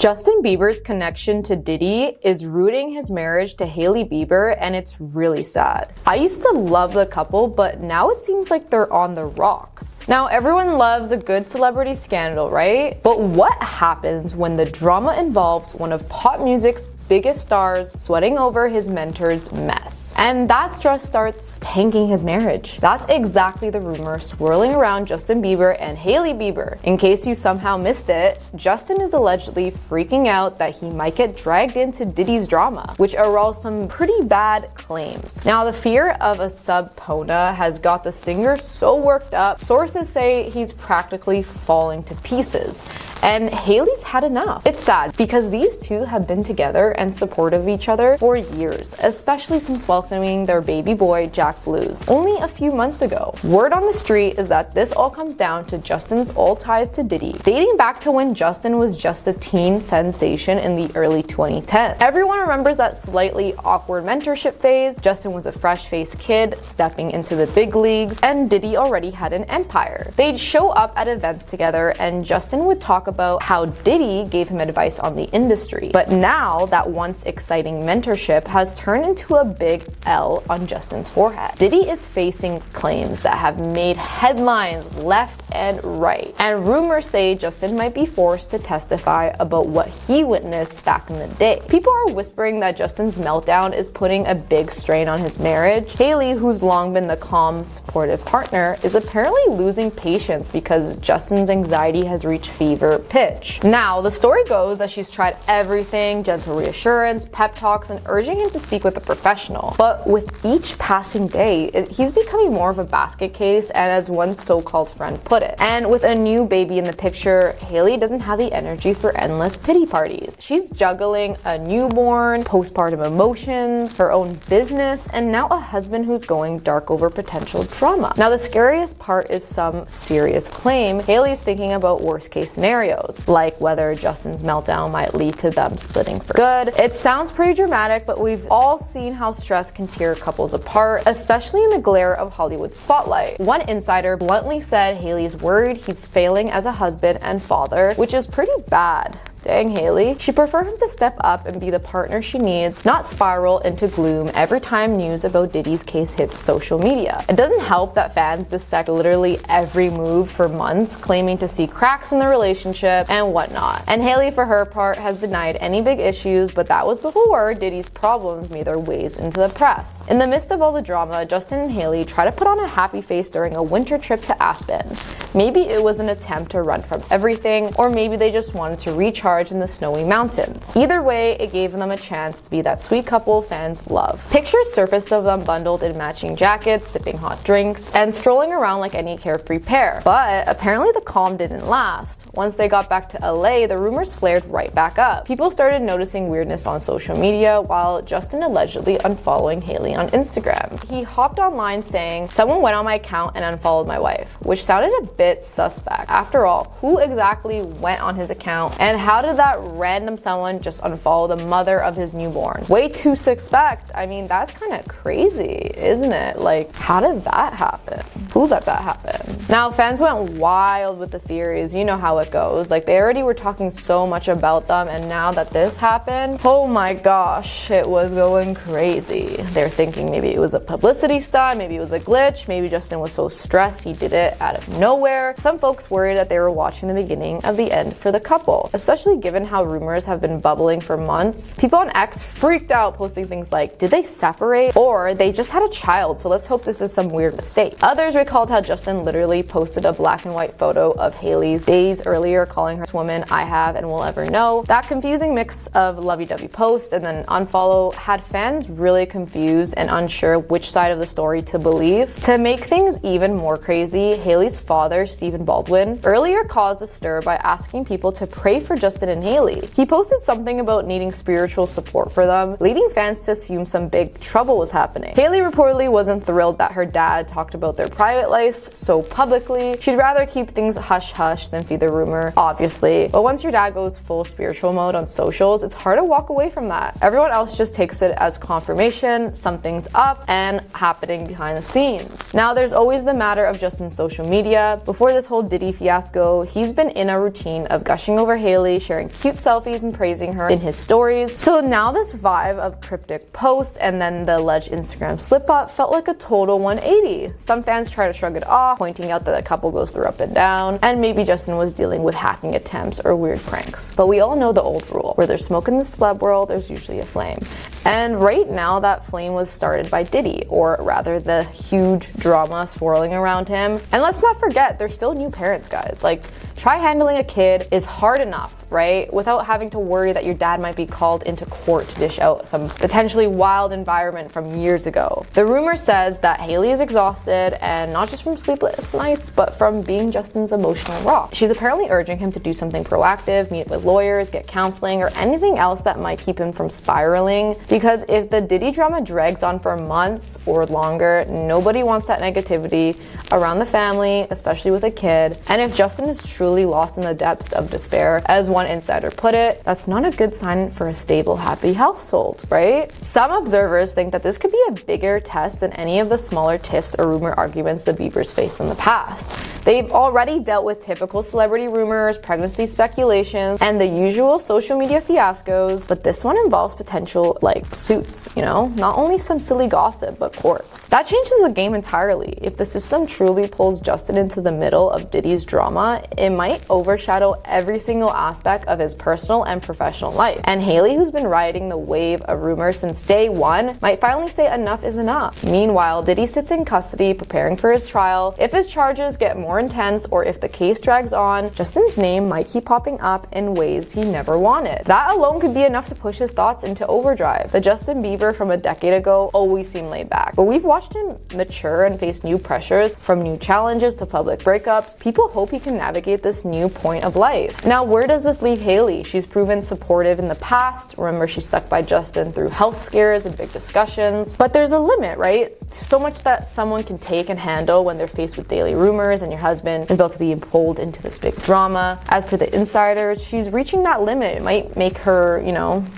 Justin Bieber's connection to Diddy is rooting his marriage to Hailey Bieber, and it's really sad. I used to love the couple, but now it seems like they're on the rocks. Now, everyone loves a good celebrity scandal, right? But what happens when the drama involves one of pop music's biggest stars sweating over his mentor's mess? And that stress starts tanking his marriage. That's exactly the rumor swirling around Justin Bieber and Hailey Bieber. In case you somehow missed it, Justin is allegedly freaking out that he might get dragged into Diddy's drama, which aroused some pretty bad claims. Now, the fear of a subpoena has got the singer so worked up, sources say he's practically falling to pieces. And Hailey's had enough. It's sad because these two have been together and supportive of each other for years, especially since welcoming their baby boy Jack Blues only a few months ago. Word on the street is that this all comes down to Justin's old ties to Diddy, dating back to when Justin was just a teen sensation in the early 2010s. Everyone remembers that slightly awkward mentorship phase. Justin was a fresh-faced kid stepping into the big leagues, and Diddy already had an empire. They'd show up at events together, and Justin would talk about how Diddy gave him advice on the industry. But now that once exciting mentorship has turned into a big L on Justin's forehead. Diddy is facing claims that have made headlines left and right, and rumors say Justin might be forced to testify about what he witnessed back in the day. People are whispering that Justin's meltdown is putting a big strain on his marriage. Hailey, who's long been the calm, supportive partner, is apparently losing patience because Justin's anxiety has reached fever pitch. Now, the story goes that she's tried everything: gentle reassurance, pep talks, and urging him to speak with a professional. But with each passing day, he's becoming more of a basket case, and as one so-called friend put it. And with a new baby in the picture, Hailey doesn't have the energy for endless pity parties. She's juggling a newborn, postpartum emotions, her own business, and now a husband who's going dark over potential drama. Now, the scariest part is some serious claim Hailey's thinking about worst case scenarios, like whether Justin's meltdown might lead to them splitting for good. It sounds pretty dramatic, but we've all seen how stress can tear couples apart, especially in the glare of Hollywood spotlight. One insider bluntly said Hailey's worried he's failing as a husband and father, which is pretty bad. Dang, Hailey. She'd prefer him to step up and be the partner she needs, not spiral into gloom every time news about Diddy's case hits social media. It doesn't help that fans dissect literally every move for months, claiming to see cracks in the relationship and whatnot. And Hailey, for her part, has denied any big issues, but that was before Diddy's problems made their ways into the press. In the midst of all the drama, Justin and Hailey try to put on a happy face during a winter trip to Aspen. Maybe it was an attempt to run from everything, or maybe they just wanted to recharge in the snowy mountains. Either way, it gave them a chance to be that sweet couple fans love. Pictures surfaced of them bundled in matching jackets, sipping hot drinks, and strolling around like any carefree pair. But apparently the calm didn't last. Once they got back to LA, the rumors flared right back up. People started noticing weirdness on social media, while Justin allegedly unfollowing Hailey on Instagram. He hopped online saying, "Someone went on my account and unfollowed my wife," which sounded a bit suspect. After all, who exactly went on his account, and how did that random someone just unfollow the mother of his newborn? Way to suspect. I mean, that's kind of crazy, isn't it? Like, how did that happen? Who let that happen? Now, fans went wild with the theories. You know how it goes. Like, they already were talking so much about them, and now that this happened, oh my gosh, it was going crazy. They're thinking maybe it was a publicity stunt, maybe it was a glitch, maybe Justin was so stressed he did it out of nowhere. Some folks worried that they were watching the beginning of the end for the couple, especially given how rumors have been bubbling for months. People on X freaked out, posting things like, did they separate? Or they just had a child, so let's hope this is some weird mistake. Others recalled how Justin literally posted a black and white photo of Hailey days earlier, calling her woman I have and will ever know. That confusing mix of lovey-dovey post and then unfollow had fans really confused and unsure which side of the story to believe. To make things even more crazy, Hailey's father, Stephen Baldwin, earlier caused a stir by asking people to pray for Justin and Hailey. He posted something about needing spiritual support for them, leading fans to assume some big trouble was happening. Hailey reportedly wasn't thrilled that her dad talked about their private private life so publicly. She'd rather keep things hush-hush than feed the rumor, obviously. But once your dad goes full spiritual mode on socials, it's hard to walk away from that. Everyone else just takes it as confirmation, something's up and happening behind the scenes. Now, there's always the matter of Justin's social media. Before this whole Diddy fiasco, he's been in a routine of gushing over Hailey, sharing cute selfies and praising her in his stories. So now this vibe of cryptic post and then the alleged Instagram slip-up felt like a total 180. Some fans try to shrug it off, pointing out that the couple goes through up and down, and maybe Justin was dealing with hacking attempts or weird pranks. But we all know the old rule, where there's smoke in the celeb world, there's usually a flame. And right now that flame was started by Diddy, or rather the huge drama swirling around him. And let's not forget, they're still new parents, guys. Like, try handling a kid is hard enough, right? Without having to worry that your dad might be called into court to dish out some potentially wild environment from years ago. The rumor says that Hailey is exhausted, and not just from sleepless nights, but from being Justin's emotional rock. She's apparently urging him to do something proactive, meet with lawyers, get counseling, or anything else that might keep him from spiraling. Because if the Diddy drama drags on for months or longer, nobody wants that negativity around the family, especially with a kid. And if Justin is truly lost in the depths of despair, as one insider put it, that's not a good sign for a stable, happy household, right? Some observers think that this could be a bigger test than any of the smaller tiffs or rumor arguments the Biebers faced in the past. They've already dealt with typical celebrity rumors, pregnancy speculations, and the usual social media fiascos, but this one involves potential, suits, not only some silly gossip, but courts. That changes the game entirely. If the system truly pulls Justin into the middle of Diddy's drama, it might overshadow every single aspect of his personal and professional life. And Hailey, who's been riding the wave of rumors since day one, might finally say enough is enough. Meanwhile, Diddy sits in custody preparing for his trial. If his charges get more intense or if the case drags on, Justin's name might keep popping up in ways he never wanted. That alone could be enough to push his thoughts into overdrive. The Justin Bieber from a decade ago always seemed laid back, but we've watched him mature and face new pressures, from new challenges to public breakups. People hope he can navigate this new point of life. Now, where does this leave Hailey? She's proven supportive in the past. Remember, she stuck by Justin through health scares and big discussions. But there's a limit, right? So much that someone can take and handle when they're faced with daily rumors and your husband is about to be pulled into this big drama. As per the insiders, she's reaching that limit. It might make her,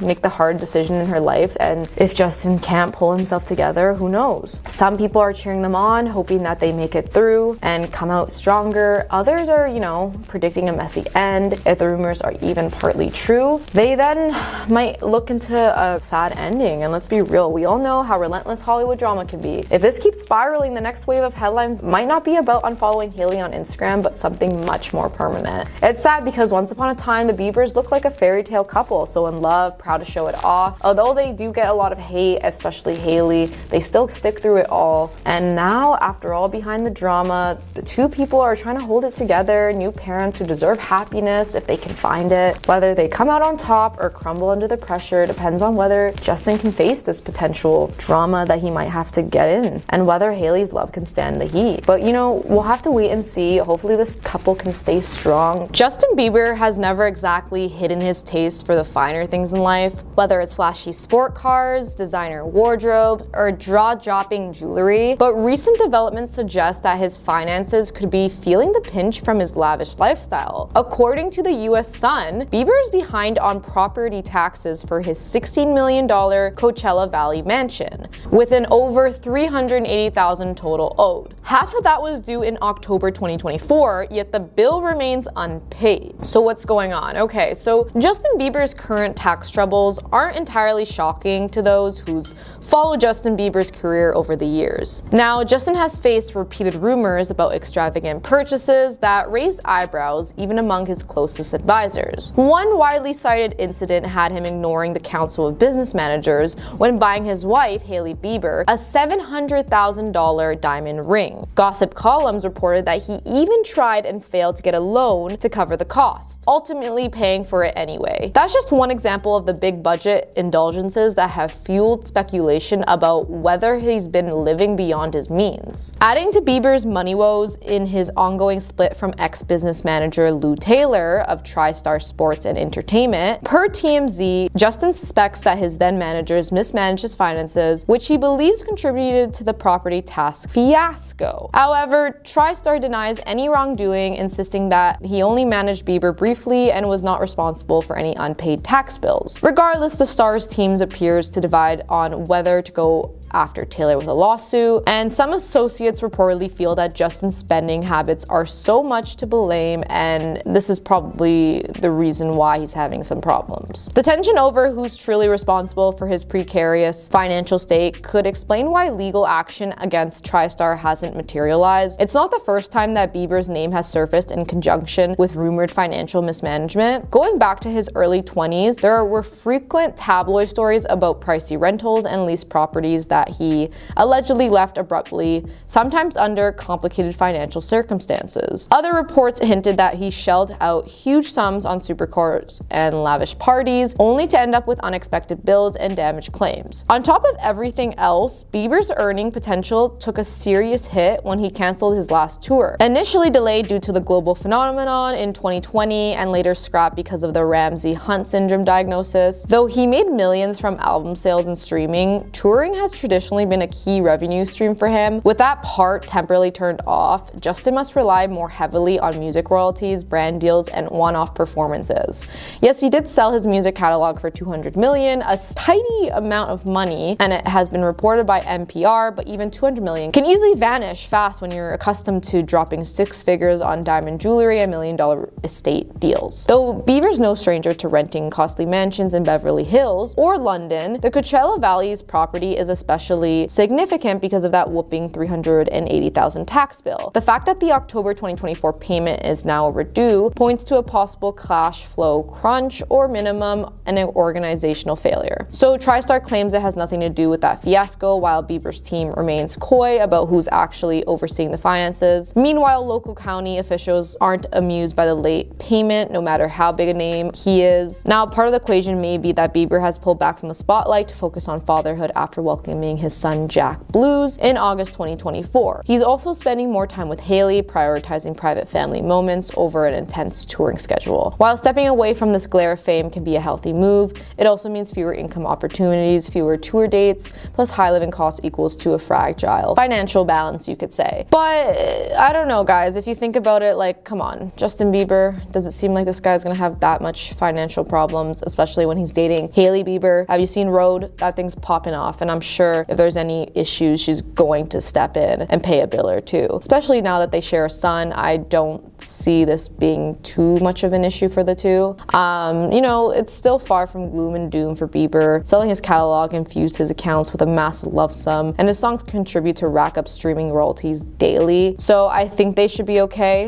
make the hard decision in her life. And if Justin can't pull himself together, who knows? Some people are cheering them on, hoping that they make it through and come out stronger. Others are, predicting a messy end. If the rumors are even partly true, they then might look into a sad ending. And let's be real, we all know how relentless Hollywood drama can be. If this keeps spiraling, the next wave of headlines might not be about unfollowing Hailey on Instagram, but something much more permanent. It's sad because once upon a time, the Biebers looked like a fairy tale couple, so in love, proud to show it off. Although they do get a lot of hate, especially Hailey, they still stick through it all. And now, after all behind the drama, the two people are trying to hold it together, new parents who deserve happiness if they can find it. Whether they come out on top or crumble under the pressure depends on whether Justin can face this potential drama that he might have to get in, and whether Hailey's love can stand the heat. But we'll have to wait and see. Hopefully this couple can stay strong. Justin Bieber has never exactly hidden his taste for the finer things in life, whether it's flashy sport cars, designer wardrobes, or jaw-dropping jewelry. But recent developments suggest that his finances could be feeling the pinch from his lavish lifestyle. According to the US Sun, Bieber is behind on property taxes for his $16 million Coachella Valley mansion, with an over $380,000 total owed. Half of that was due in October 2024, yet the bill remains unpaid. So what's going on? Okay, so Justin Bieber's current tax troubles aren't entirely shocking to those who's followed Justin Bieber's career over the years. Now, Justin has faced repeated rumors about extravagant purchases that raised eyebrows even among his closest advisors. One widely cited incident had him ignoring the Council of Business Managers when buying his wife, Hailey Bieber, a $700,000 diamond ring. Gossip columns reported that that he even tried and failed to get a loan to cover the cost, ultimately paying for it anyway. That's just one example of the big budget indulgences that have fueled speculation about whether he's been living beyond his means. Adding to Bieber's money woes in his ongoing split from ex-business manager Lou Taylor of TriStar Sports and Entertainment, per TMZ, Justin suspects that his then managers mismanaged his finances, which he believes contributed to the property task fiasco. However, TriStar denies any wrongdoing, insisting that he only managed Bieber briefly and was not responsible for any unpaid tax bills. Regardless, the Stars teams appears to divide on whether to go after Taylor with a lawsuit, and some associates reportedly feel that Justin's spending habits are so much to blame, and this is probably the reason why he's having some problems. The tension over who's truly responsible for his precarious financial state could explain why legal action against TriStar hasn't materialized. It's not the first time that Bieber's name has surfaced in conjunction with rumored financial mismanagement. Going back to his early 20s, there were frequent tabloid stories about pricey rentals and leased properties that he allegedly left abruptly, sometimes under complicated financial circumstances. Other reports hinted that he shelled out huge sums on supercars and lavish parties, only to end up with unexpected bills and damaged claims. On top of everything else, Bieber's earning potential took a serious hit when he canceled his last tour. Initially delayed due to the global phenomenon in 2020 and later scrapped because of the Ramsay-Hunt syndrome diagnosis. Though he made millions from album sales and streaming, touring has traditionally been a key revenue stream for him. With that part temporarily turned off, Justin must rely more heavily on music royalties, brand deals, and one-off performances. Yes, he did sell his music catalog for $200 million, a tiny amount of money, and it has been reported by NPR, but even $200 million can easily vanish fast when you're accustomed to dropping six figures on diamond jewelry and $1 million estate deals. Though Bieber's no stranger to renting costly mansions in Beverly Hills or London, the Coachella Valley's property is especially significant because of that whooping $380,000 tax bill. The fact that the October 2024 payment is now overdue points to a possible cash flow crunch or minimum an organizational failure. So TriStar claims it has nothing to do with that fiasco, while Bieber's team remains coy about who's actually overseeing the finances. Meanwhile, local county officials aren't amused by the late payment, no matter how big a name he is. Now, part of the equation may be that Bieber has pulled back from the spotlight to focus on fatherhood after welcoming his son Jack Blues in August 2024. He's also spending more time with Hailey, prioritizing private family moments over an intense touring schedule. While stepping away from this glare of fame can be a healthy move, it also means fewer income opportunities, fewer tour dates, plus high living costs equals to a fragile financial balance, you could say. But I don't know, guys, if you think about it, like, come on, Justin Bieber, does it seem like this guy's gonna have that much financial problems, especially when he's dating Hailey Bieber? Have you seen Road? That thing's popping off, and I'm sure if there's any issues, she's going to step in and pay a bill or two. Especially now that they share a son, I don't see this being too much of an issue for the two. You know, it's still far from gloom and doom for Bieber. Selling his catalog infused his accounts with a massive love sum, and his songs contribute to rack up streaming royalties daily. So I think they should be okay.